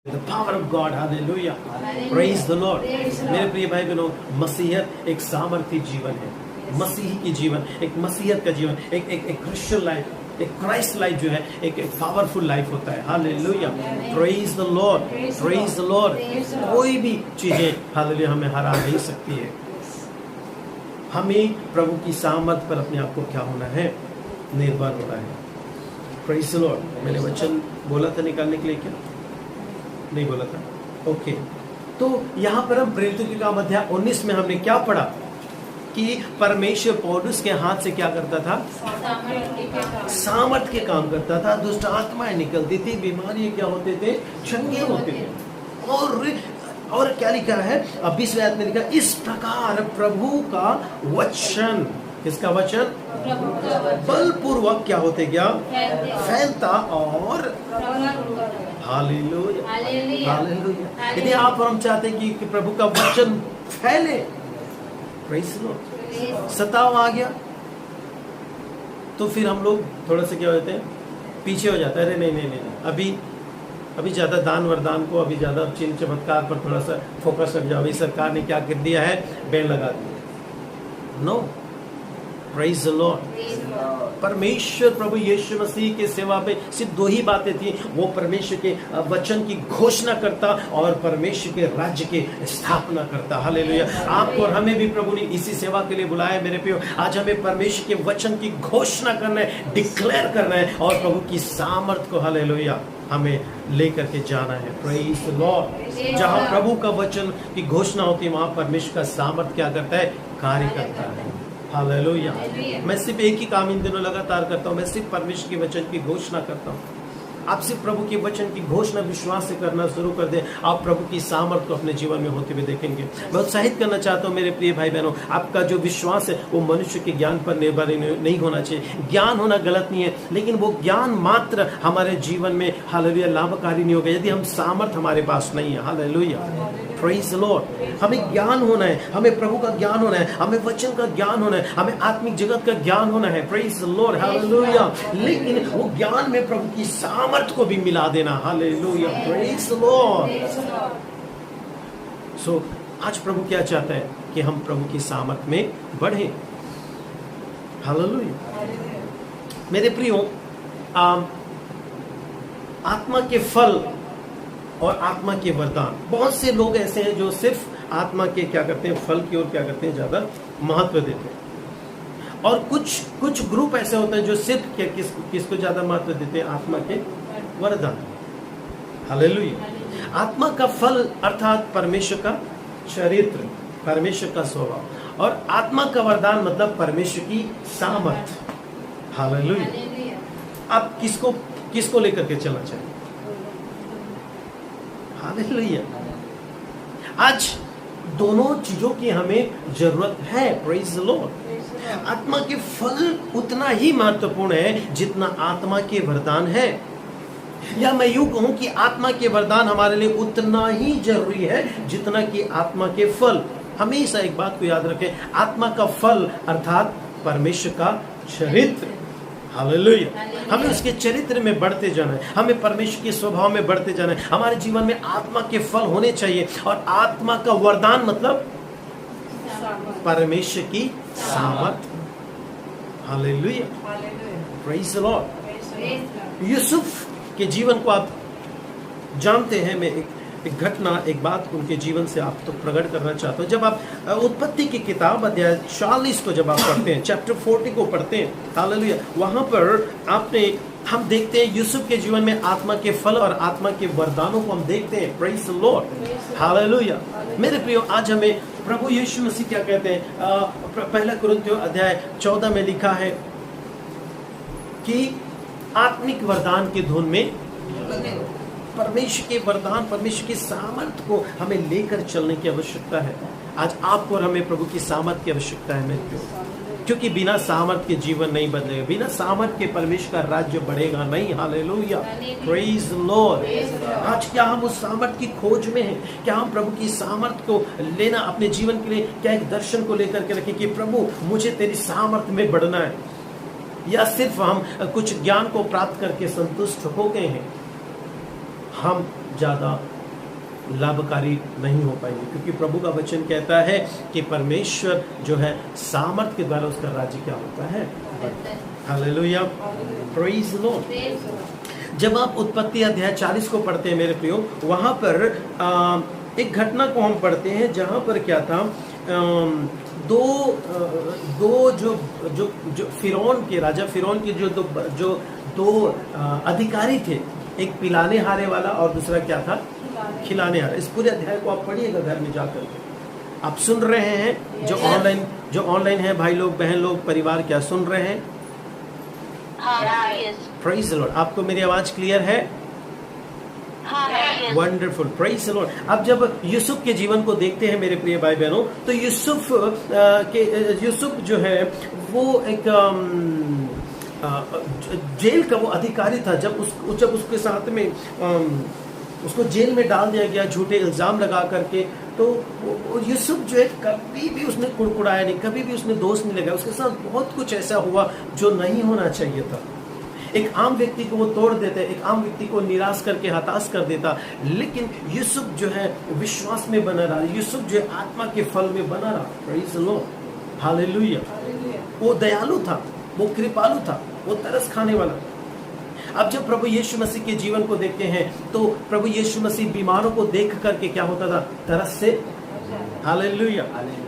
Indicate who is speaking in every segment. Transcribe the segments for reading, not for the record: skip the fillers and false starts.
Speaker 1: The power of God, hallelujah. Praise the Lord. मेरे प्रिय भाई बहनों, मसीहत एक सामर्थी जीवन है, मसीही की जीवन, एक मसीहत का जीवन, एक क्रिश्चियन लाइफ, एक क्राइस्ट लाइफ जो है एक पावरफुल लाइफ होता है. Hallelujah. Praise the Lord, praise the Lord. कोई भी चीजें हालेलुया हमें हरा नहीं सकती है. हमें प्रभु की सामर्थ पर अपने आप को क्या होना है, निर्भर होना है. Praise the Lord. मैंने वचन बोला था निकालने के लिए, क्या नहीं बोला था? ओके. तो यहाँ पर हम प्रेरितों के काम अध्याय 19 में हमने क्या पढ़ा कि परमेश्वर पौलुस के हाथ से क्या करता था, सामर्थ के काम करता था. दुष्ट आत्माएं निकलती थी, बीमारियां क्या होते थे, चंगे होते थे. और क्या लिखा है 20वें आयत में लिखा, इस प्रकार प्रभु का वचन, किसका वचन, बलपूर्वक क्या होते गया, फैलता और हालेलुया, हालेलुया. यदि आप और हम चाहते हैं कि प्रभु का वचन फैले, प्रेज़ द लॉर्ड, सताव आ गया तो फिर हम लोग थोड़ा सा क्या होते हैं, पीछे हो जाता है. अरे नहीं, अभी ज्यादा दान वरदान को, अभी ज्यादा चिन्ह चमत्कार पर थोड़ा सा फोकस कर जाओ. अभी सरकार ने क्या कर दिया है, बैन लगा दिया. No, praise the lord. परमेश्वर प्रभु यीशु मसीह के सेवा पे सिर्फ दो ही बातें थी. वो परमेश्वर के वचन की घोषणा करता और परमेश्वर के राज्य की स्थापना करता. हालेलुया. आपको और हमें भी प्रभु ने इसी सेवा के लिए बुलाया मेरे प्रियो. आज हमें परमेश्वर के वचन की घोषणा करना है, डिक्लेयर करना है और प्रभु की सामर्थ को हालेलुया हमें लेकर के जाना है. Praise the Lord. जहाँ प्रभु का वचन की घोषणा होती है, वहाँ परमेश्वर का सामर्थ क्या करता है, कार्य करता है. हालेलुया. मैं सिर्फ एक ही काम इन दिनों लगातार करता हूँ, मैं सिर्फ परमेश्वर के वचन की घोषणा करता हूँ. आप सिर्फ प्रभु के वचन की घोषणा विश्वास से करना शुरू कर दें, आप प्रभु की सामर्थ को अपने जीवन में होते हुए देखेंगे. मैं उत्साहित करना चाहता हूँ मेरे प्रिय भाई बहनों, आपका जो विश्वास है वो मनुष्य के ज्ञान पर निर्भर नहीं होना चाहिए. ज्ञान होना गलत नहीं है, लेकिन वो ज्ञान मात्र हमारे जीवन में हालेलुया लाभकारी नहीं होगा यदि हम सामर्थ हमारे पास नहीं है. हालेलुया. Praise the Lord. हमें ज्ञान होना है, हमें प्रभु का ज्ञान होना है, हमें वचन का ज्ञान होना है, हमें आत्मिक जगत का ज्ञान होना है. Praise the Lord. हालेलुया. लेकिन वो ज्ञान में प्रभु की सामर्थ को भी मिला देना. Hallelujah. Praise the Lord. So आज प्रभु क्या चाहता है कि हम प्रभु की सामर्थ में बढ़ें. हालेलुया. मेरे प्रियो, आत्मा के फल और आत्मा के वरदान, बहुत से लोग ऐसे हैं जो सिर्फ आत्मा के क्या करते हैं, फल की ओर क्या करते हैं, ज्यादा महत्व देते हैं. और कुछ ग्रुप ऐसे होते हैं जो सिर्फ किसको ज्यादा महत्व देते हैं, आत्मा के वरदान. हालेलुया. आत्मा का फल अर्थात परमेश्वर का चरित्र, परमेश्वर का स्वभाव, और आत्मा का वरदान मतलब परमेश्वर की सामर्थ. हालेलुया. आप किसको लेकर के चलना चाहिए. हालेलुया. आज दोनों चीजों की हमें जरूरत है. Praise the Lord. आत्मा के फल उतना ही महत्वपूर्ण है जितना आत्मा के वरदान है, या मैं यूं कहूं कि आत्मा के वरदान हमारे लिए उतना ही जरूरी है जितना कि आत्मा के फल. हमेशा एक बात को याद रखें, आत्मा का फल अर्थात परमेश्वर का चरित्र. हालेलुया. हमें उसके चरित्र में बढ़ते जाना है, हमें परमेश्वर के स्वभाव में बढ़ते जाना है. हमारे जीवन में आत्मा के फल होने चाहिए. और आत्मा का वरदान मतलब परमेश्वर की सामर्थ. Hallelujah. Praise the Lord. Yusuf के जीवन को आप जानते हैं. मैं एक घटना, एक बात उनके जीवन से आप तो प्रकट करना चाहता हूँ. जब आप उत्पत्ति की किताब अध्याय 40 को जब आप पढ़ते हैं, चैप्टर 40 को पढ़ते हैं, हालेलुया, वहां पर हम देखते हैं यूसुफ के जीवन में आत्मा के फल और आत्मा के वरदानों को हम देखते हैं. Praise the Lord. हालेलुया. मेरे प्रियो, आज हमें प्रभु यीशु मसीह क्या कहते हैं, पहला कुरिन्थियों अध्याय 14 में लिखा है कि आत्मिक वरदान के धुन में परमेश्वर के वरदान, परमेश्वर की सामर्थ को हमें लेकर चलने की आवश्यकता है. आज आपको और हमें प्रभु की सामर्थ की आवश्यकता है मेरे प्रियो, क्योंकि बिना सामर्थ के जीवन नहीं बदलेगा, बिना सामर्थ के परमेश्वर का राज्य बढ़ेगा नहीं. हालेलुया. Praise the Lord. आज क्या हम उस सामर्थ की खोज में हैं? क्या हम प्रभु की सामर्थ को लेना अपने जीवन के लिए, क्या एक दर्शन को लेकर के रखें कि प्रभु मुझे तेरी सामर्थ में बढ़ना है, या सिर्फ हम कुछ ज्ञान को प्राप्त करके संतुष्ट हो गए हैं? हम ज़्यादा लाभकारी नहीं हो पाएंगे, क्योंकि प्रभु का वचन कहता है कि परमेश्वर जो है सामर्थ के द्वारा उसका राज्य क्या होता है। Hallelujah, praise the Lord. जब आप उत्पत्ति अध्याय 40 को पढ़ते हैं मेरे प्रियो, वहां पर एक घटना को हम पढ़ते हैं जहां पर क्या था, दो जो फिरौन के राजा, फिरौन के जो दो अधिकारी थे, एक पिलाने हारे वाला और दूसरा क्या था, खिलाने हारा। इस पूरे अध्याय को आप पढ़िएगा घर में जाकर। आप सुन रहे हैं, जो ऑनलाइन है भाई लोग, बहन लोग, परिवार, क्या सुन रहे हैं? Praise the Lord. आपको मेरी आवाज क्लियर है? Wonderful, praise the Lord. अब जब यूसुफ के जीवन को देखते हैं मेरे प्रिय भाई बहनों, तो यूसुफ जो है वो एक जेल का वो अधिकारी था। जब उसके साथ में उसको जेल में डाल दिया गया झूठे इल्जाम लगा करके, तो यूसुफ जो है कभी भी उसने कुड़कुड़ाया नहीं, कभी भी उसने दोष नहीं लगाया। उसके साथ बहुत कुछ ऐसा हुआ जो नहीं होना चाहिए था। एक आम व्यक्ति को वो तोड़ देता, एक आम व्यक्ति को निराश करके हताश कर देता, लेकिन यूसुफ जो है विश्वास में बना रहा, यूसुफ जो है आत्मा के फल में बना रहा। Praise the Lord, hallelujah. वो दयालु था, वो कृपालु था, वो तरस खाने वाला। अब जब प्रभु यीशु मसीह के जीवन को देखते हैं, तो प्रभु यीशु मसीह बीमारों को देख करके क्या होता था, तरस से, हालेलुया,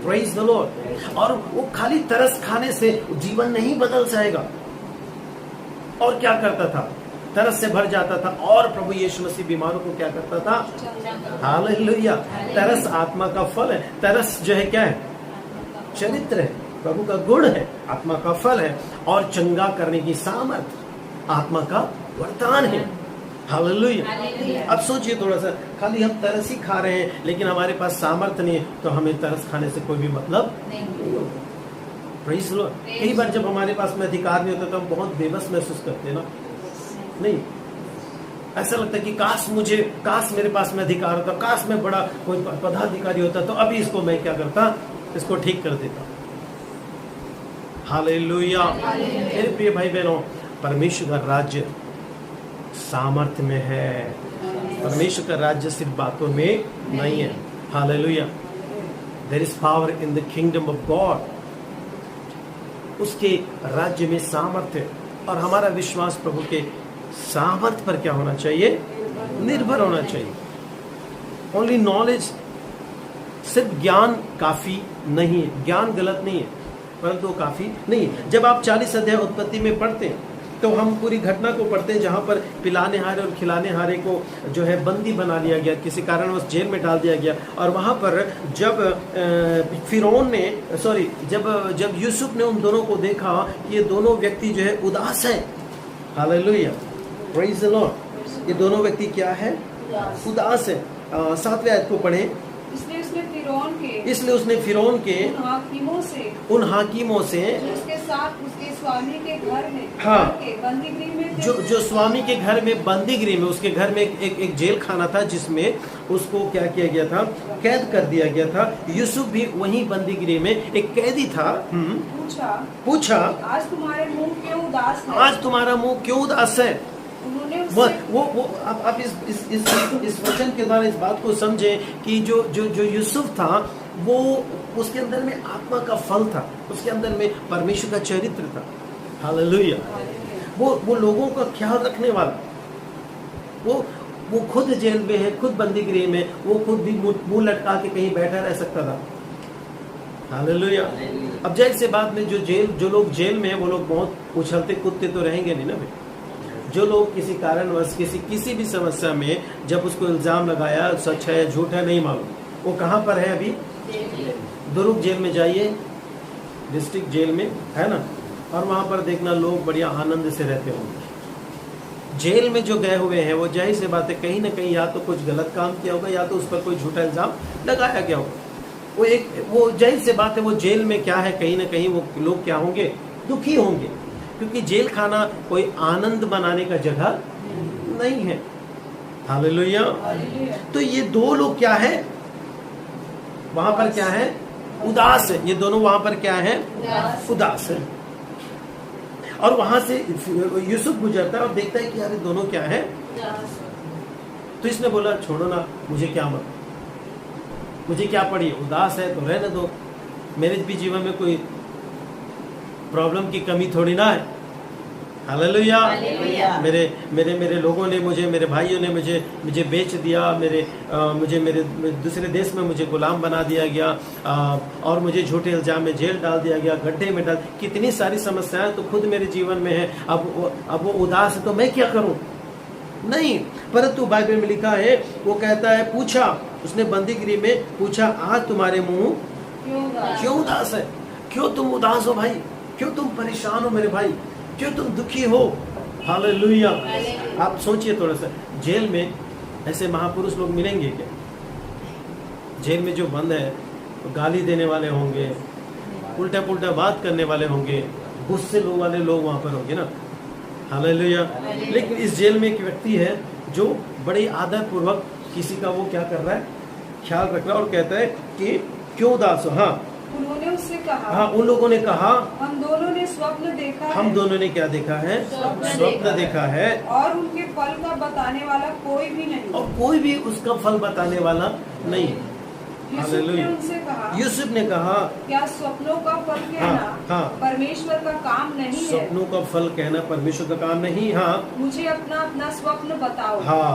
Speaker 1: प्रेज़ द लॉर्ड। और वो खाली तरस खाने से जीवन नहीं बदल जाएगा, और क्या करता था, तरस से भर जाता था। और प्रभु यीशु मसीह बीमारों को क्या करता था, हालेलुया। तरस आत्मा का फल है। तरस जो है क्या है, चरित्र है, प्रभु का गुण है, आत्मा का फल है, और चंगा करने की सामर्थ आत्मा का वरदान है। हालेलुया। अब सोचिए थोड़ा सा, खाली हम तरस ही खा रहे हैं लेकिन हमारे पास सामर्थ नहीं है, तो हमें तरस खाने से कोई भी मतलब नहीं होगा। Praise the Lord. कई बार जब हमारे पास में अधिकार नहीं होता तो हम बहुत बेबस महसूस करते हैं ना, नहीं? ऐसा लगता है कि काश मेरे पास में अधिकार होता, काश मैं बड़ा कोई पदाधिकारी होता, तो अभी इसको मैं क्या करता, इसको ठीक कर देता। हालेलुया। मेरे प्रिय भाई बहनों, परमेश्वर का राज्य सामर्थ्य में है। परमेश्वर का राज्य सिर्फ बातों में नहीं है। Hallelujah. There is power in the kingdom of God. उसके राज्य में सामर्थ्य है, और हमारा विश्वास प्रभु के सामर्थ्य पर क्या होना चाहिए, निर्भर होना चाहिए। ओनली नॉलेज, सिर्फ ज्ञान काफी नहीं है। ज्ञान गलत नहीं है, परंतु काफी नहीं है। जब आप 40 अध्याय उत्पत्ति में पढ़ते हैं तो हम पूरी घटना को पढ़ते हैं जहां पर पिलाने हारे और खिलाने हारे को जो है बंदी बना लिया गया, किसी कारणवश जेल में डाल दिया गया। और वहां पर जब फिरौन ने जब यूसुफ ने उन दोनों को देखा, ये दोनों व्यक्ति जो है उदास है। Hallelujah, praise the Lord. ये दोनों व्यक्ति क्या है, उदास है। 7वें आयत को पढ़े। इसलिए उसने फिरौन के उन हाकिमों से
Speaker 2: उसके साथ उसके स्वामी के घर में,
Speaker 1: हाँ,
Speaker 2: बंदीगृह में,
Speaker 1: जो स्वामी के घर में बंदीगृह में, उसके घर में एक जेल खाना था जिसमें उसको क्या किया गया था, कैद कर दिया गया था। यूसुफ भी वहीं बंदीगृह में एक कैदी था। पूछा
Speaker 2: आज तुम्हारे मुंह क्यों उदास है?
Speaker 1: आज तुम्हारा मुंह क्यों उदास है? वो आप इस वचन के द्वारा इस बात को समझे कि जो यूसुफ था, वो उसके अंदर में आत्मा का फल था, उसके अंदर में परमेश्वर का चरित्र था। हालेलुया। वो लोगों का ख्याल रखने वाला, वो खुद जेल में है, खुद बंदीगृह में, वो खुद भी मुंह लटका के कहीं बैठा रह सकता था। हालेलुया। अब जाहिर से बात में जो लोग जेल में है, वो लोग बहुत उछलते कूदते तो रहेंगे नहीं ना भाई। जो लोग किसी कारणवश किसी भी समस्या में जब उसको इल्जाम लगाया, सच है झूठ है नहीं मालूम, वो कहाँ पर है अभी, दुर्ग जेल में जाइए, डिस्ट्रिक्ट जेल में है ना, और वहां पर देखना लोग बढ़िया आनंद से रहते होंगे। जेल में जो गए हुए हैं वो जाहिर से बात है कहीं ना कहीं या तो कुछ गलत काम किया होगा, या तो उस पर कोई झूठा इल्जाम लगाया गया होगा। वो जाहिर से बात है, वो जेल में क्या है, कहीं ना कहीं वो लोग क्या होंगे, दुखी होंगे, क्योंकि जेल खाना कोई आनंद बनाने का जगह नहीं है। हालेलुया। तो ये दो लोग क्या है, वहां पर क्या है, उदास है। ये दोनों वहां पर क्या है, उदास है। और वहां से यूसुफ गुजरता है और देखता है कि यार दोनों क्या है। तो इसने बोला छोड़ो ना, मुझे क्या मत, मुझे क्या पड़ी, उदास है तो रहने दो, मेरे भी जीवन में कोई प्रॉब्लम की कमी थोड़ी ना है। हालेलुया। मेरे मेरे मेरे लोगों ने मुझे, मेरे भाइयों ने मुझे बेच दिया, मेरे दूसरे देश में मुझे गुलाम बना दिया गया, और मुझे झूठे इल्जाम में जेल डाल दिया गया, गड्ढे में डाल, कितनी सारी समस्याएं तो खुद मेरे जीवन में है। अब वो उदास है तो मैं क्या करूं? नहीं, परंतु बाइबल में लिखा है, वो कहता है, पूछा, उसने बंदीगिरी में पूछा, आज तुम्हारे मुंह क्यों उदास है? क्यों तुम उदास हो भाई? क्यों तुम परेशान हो मेरे भाई? क्यों तुम दुखी हो? हालेलुया। आप सोचिए थोड़ा सा, जेल में ऐसे महापुरुष लोग मिलेंगे क्या? जेल में जो बंद है तो गाली देने वाले होंगे, उल्टा पुल्टा बात करने वाले होंगे, गुस्से लोग वाले लोग वहां पर होंगे ना। हालेलुया। लेकिन इस जेल में एक व्यक्ति है जो बड़े आदर पूर्वक किसी का वो क्या कर रहा है, ख्याल रख रहा है, और कहता है कि क्यों उदास हो? हाँ,
Speaker 2: उन्होंने उससे कहा,
Speaker 1: हाँ, उन लोगों ने कहा,
Speaker 2: हम दोनों ने स्वप्न देखा है।
Speaker 1: हम दोनों ने क्या देखा है? स्वप्न देखा है,
Speaker 2: और उनके फल का बताने वाला कोई भी नहीं,
Speaker 1: और कोई भी उसका फल बताने वाला नहीं।
Speaker 2: यूसुफ ने उनसे कहा,
Speaker 1: यूसुफ ने कहा,
Speaker 2: क्या स्वप्नों का फल कहना
Speaker 1: हाँ।
Speaker 2: परमेश्वर का काम नहीं है?
Speaker 1: स्वप्नों का फल कहना परमेश्वर का काम नहीं। हाँ,
Speaker 2: मुझे अपना अपना स्वप्न बताओ।
Speaker 1: हाँ,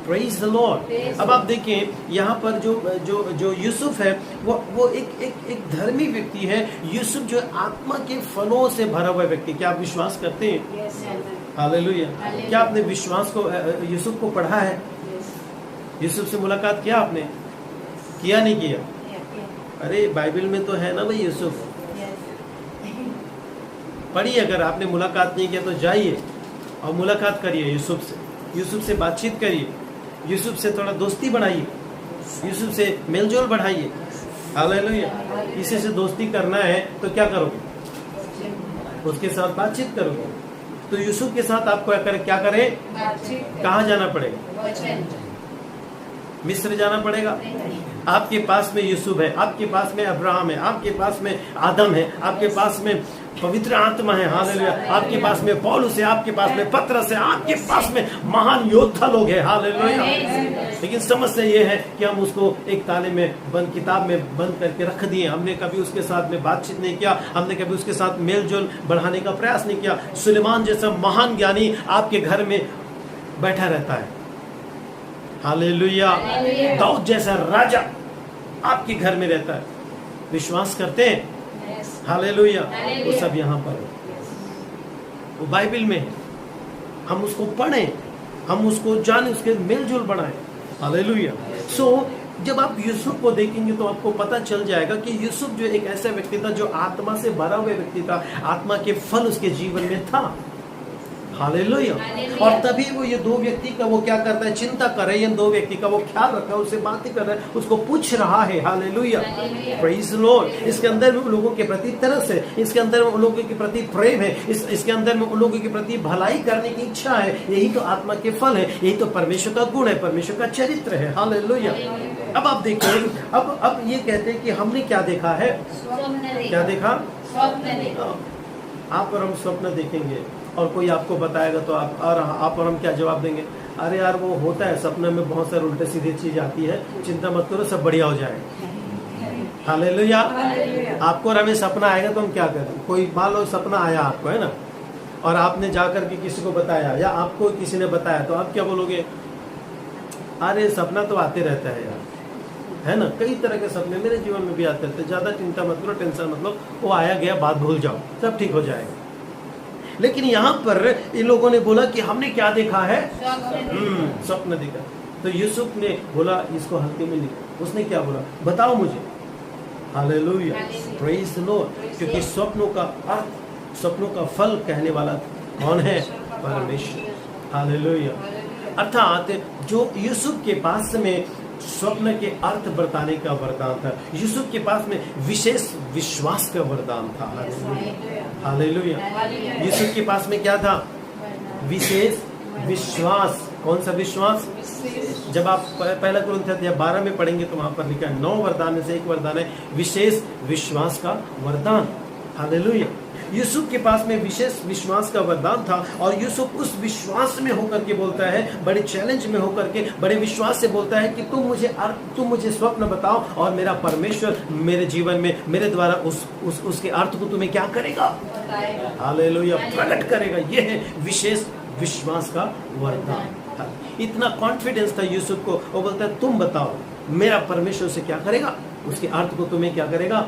Speaker 1: प्रेज द लॉर्ड। अब आप देखें यहाँ पर जो यूसुफ है, वो एक धर्मी व्यक्ति है। यूसुफ जो आत्मा के फलों से भरा हुआ व्यक्ति। क्या आप विश्वास करते हैं? हालेलुया। क्या आपने विश्वास को, यूसुफ को पढ़ा है? यूसुफ से मुलाकात किया आपने? किया नहीं किया? अरे बाइबल में तो है ना भाई यूसुफ, पढ़िए। अगर आपने मुलाकात नहीं किया तो जाइए और मुलाकात करिए यूसुफ से, यूसुफ से बातचीत करिए, यूसुफ से थोड़ा दोस्ती बढ़ाइए, यूसुफ से मेलजोल बढ़ाइए। हालेलुया। किसी से दोस्ती करना है तो क्या करोगे? उसके साथ बातचीत करोगे। तो यूसुफ के साथ आपको क्या करें? कहाँ जाना पड़ेगा? मिस्र जाना पड़ेगा। आपके पास में यूसुफ है, आपके पास में अब्राहम है, आपके पास में आदम है, आपके पास में पवित्र आत्मा है। हालेलुया। आपके पास में पौलुस है, आपके पास में पतरस है, आपके पास में महान योद्धा लोग हैं। हालेलुया। लेकिन समस्या ये है कि हम उसको एक ताले में बंद, किताब में बंद करके रख दिए। हमने कभी उसके साथ में बातचीत नहीं किया, हमने कभी उसके साथ मेल जोल बढ़ाने का प्रयास नहीं किया। सुलेमान जैसा महान ज्ञानी आपके घर में बैठा रहता है। हालेलुया। दाऊद जैसा राजा आपके घर में रहता है। विश्वास करते हैं? हालेलुया। वो सब यहाँ पर है, वो बाइबल में है। हम उसको पढ़ें, हम उसको जाने, उसके मेलजोल बढ़ाएं। हालेलुया। सो जब आप यूसुफ को देखेंगे तो आपको पता चल जाएगा कि यूसुफ जो एक ऐसा व्यक्ति था जो आत्मा से भरा हुआ व्यक्ति था, आत्मा के फल उसके जीवन में था। हालेलुया। और तभी वो ये दो व्यक्ति का वो क्या करता है? चिंता कर रहे हैं, इन दो व्यक्ति का वो ख्याल रखा है, उससे बातें कर रहा है, उसको पूछ रहा है। हालेलुया। Praise the Lord. इसके अंदर में लोगों के प्रति तरस है, इसके अंदर में लोगों के प्रति प्रेम है, इसके अंदर में लोगों के प्रति भलाई करने की इच्छा है। यही तो आत्मा के फल है, यही तो परमेश्वर का गुण है, परमेश्वर का चरित्र है। हालेलुया। अब आप देखो, अब ये कहते हैं कि हमने क्या देखा है? क्या देखा? आप और हम स्वप्न देखेंगे और कोई आपको बताएगा तो आप और हम क्या जवाब देंगे? अरे यार वो होता है, सपने में बहुत सारे उल्टे सीधे चीज आती है, चिंता मत करो, सब बढ़िया हो जाएगा। हालेलुया। आपको और हमें सपना आएगा तो हम क्या करें? कोई मान लो सपना आया आपको, है ना, और आपने जाकर के किसी को बताया या आपको किसी ने बताया, तो आप क्या बोलोगे? अरे सपना तो आते रहता है यार, है ना। कई तरह के सपने मेरे जीवन में भी आते रहते हैं, ज्यादा चिंता मत करो, टेंशन मत लो, वो आया गया, बात भूल जाओ, सब ठीक हो जाएगा। लेकिन यहाँ पर इन लोगों ने बोला कि हमने क्या देखा है? स्वप्न देखा। तो यूसुफ ने बोला इसको हल्के में लिखो। उसने क्या बोला? बताओ मुझे। हालेलुया। Praise the Lord. क्योंकि स्वप्नों का अर्थ, स्वप्नों का फल कहने वाला कौन है? परमेश्वर। हालेलुया। अर्थात जो यूसुफ के पास में स्वप्न के अर्थ बताने का वरदान था, यूसुफ के पास में विशेष विश्वास का वरदान था। हालेलुया। यूसुफ के पास में क्या था? विशेष विश्वास। कौन सा विश्वास? जब आप पहला कुरिन्थियों 12 में पढ़ेंगे तो वहां पर लिखा है 9 वरदान में से एक वरदान है विशेष विश्वास का वरदान। हालेलुया। यूसुफ के पास में विशेष विश्वास का वरदान था और यूसुफ उस विश्वास में होकर के बोलता है, बड़े चैलेंज में होकर के बड़े विश्वास से बोलता है कि तुम मुझे स्वप्न बताओ और मेरा परमेश्वर मेरे जीवन में मेरे द्वारा उसके अर्थ को तुम्हें क्या करेगा, हालेलुया, प्रकट करेगा। यह है विशेष विश्वास का वरदान। इतना कॉन्फिडेंस था यूसुफ को, वो बोलता है तुम बताओ मेरा परमेश्वर से क्या करेगा, उसके अर्थ को तुम्हें क्या करेगा।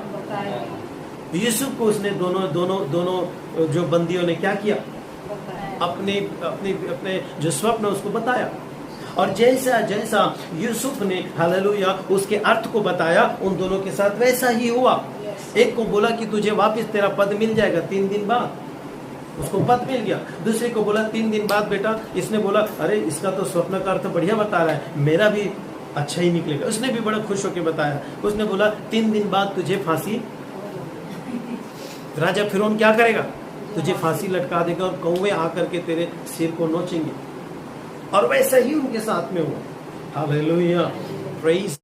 Speaker 1: यूसुफ को उसने दोनों जो बंदियों ने क्या किया, अपने जो स्वप्न उसको बताया। और जैसा जैसा यूसुफ ने हालेलुया उसके अर्थ को बताया, उन दोनों के साथ वैसा ही हुआ। एक को बोला कि तुझे वापस तेरा पद मिल जाएगा 3 दिन बाद, उसको पद मिल गया। दूसरे को बोला 3 दिन बाद बेटा, इसने बोला अरे इसका तो स्वप्न का अर्थ बढ़िया बता रहा है, मेरा भी अच्छा ही निकलेगा। उसने भी बड़ा खुश होकर बताया। उसने बोला 3 दिन बाद तुझे फांसी, राजा फिरौन क्या करेगा, तुझे फांसी लटका देगा और कौवे आकर के तेरे सिर को नोचेंगे। और वैसा ही उनके साथ में हुआ। Hallelujah, praise